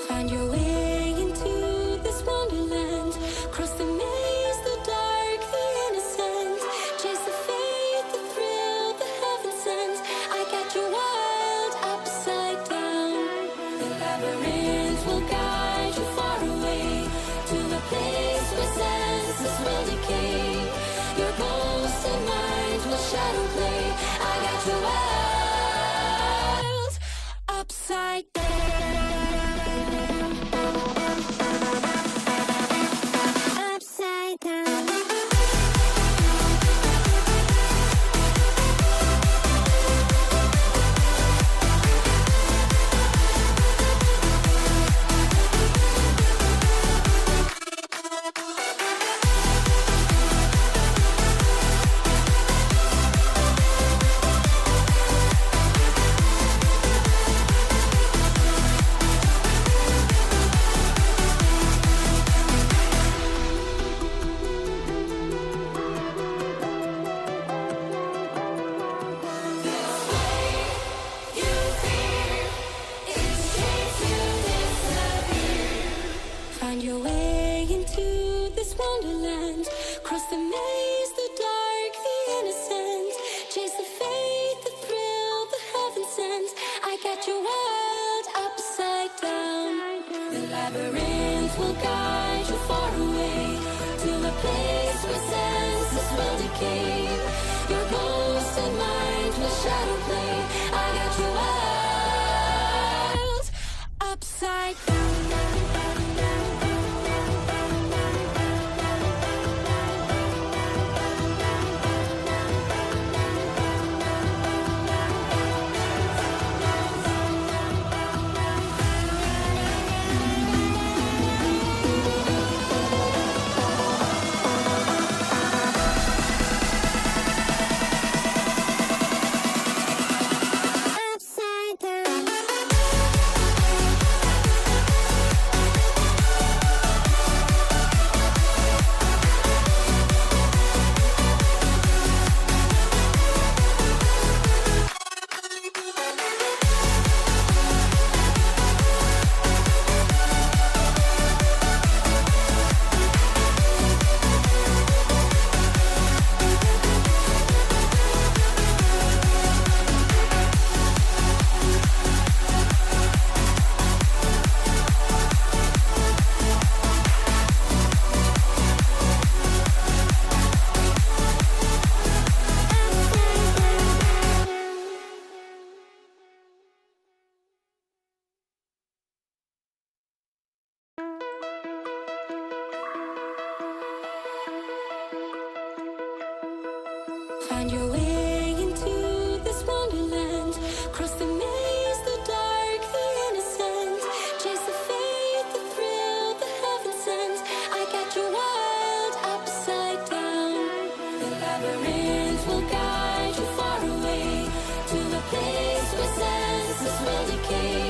Find your way into this wonderland. Cross the maze, the dark, the innocent. Chase the faith, the thrill, the heaven sent. I got you wild upside down. The labyrinth will guide you far away to a place where senses will decay. Your ghost and mind will shadow play. I got you wild upside down. Upside down. Find your way into this wonderland. Cross the maze, the dark, the innocent. Chase the faith, the thrill, the heaven sent. I got you wild upside down. The labyrinth will guide you far away to a place where senses will decay. Your ghost and mind will shadow play. I got you wild upside down. Upside down. Find your way into this wonderland. Cross the maze, the dark, the innocent. Chase the faith, the thrill, the heaven sent. I got you wild upside down. The labyrinth will guide you far away to a place where senses will decay.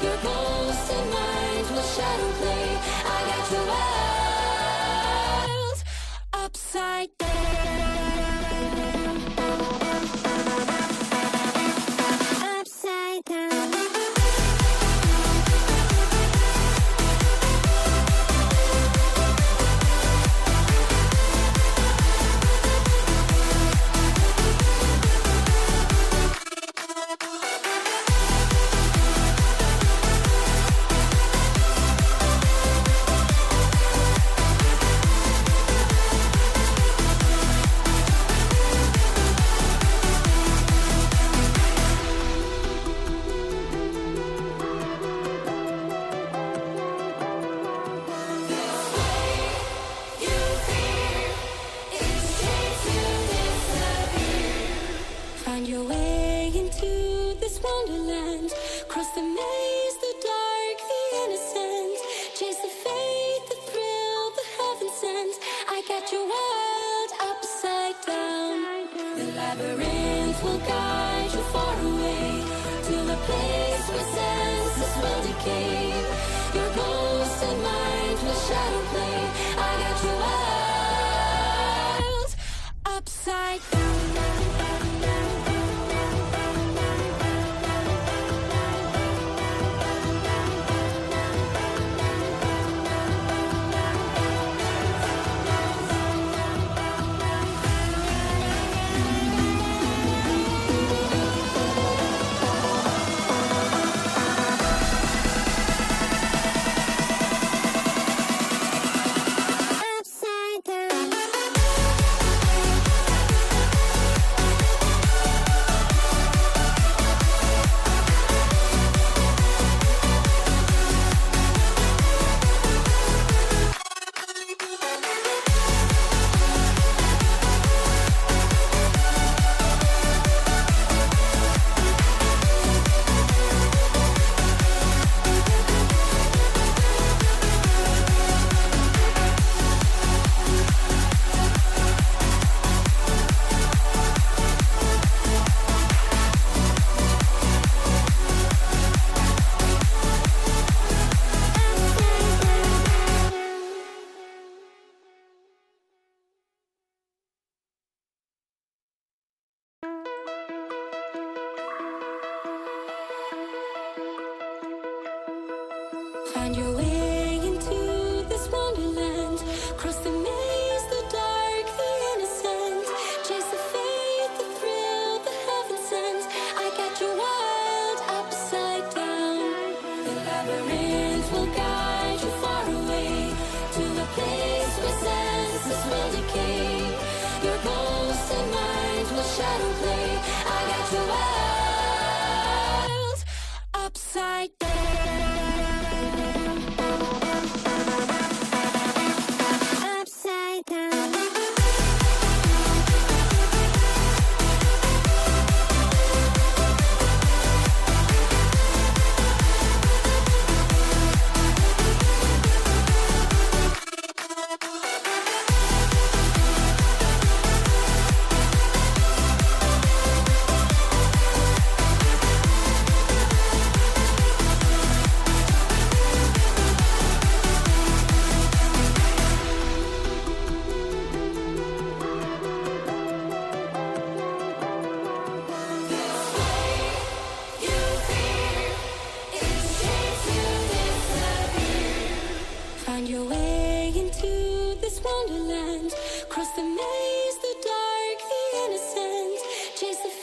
Your ghost and mind will shadow play. I got you wild upside down. Upside down. Find your way into this wonderland. Cross the maze, the dark, the innocent. Chase the faith, the thrill, the heaven sent. I got you wild upside down. The labyrinth will guide you far away to a place where senses will decay. Your ghost and mind will shadow play. I got you wild upside down. innocent. Chase the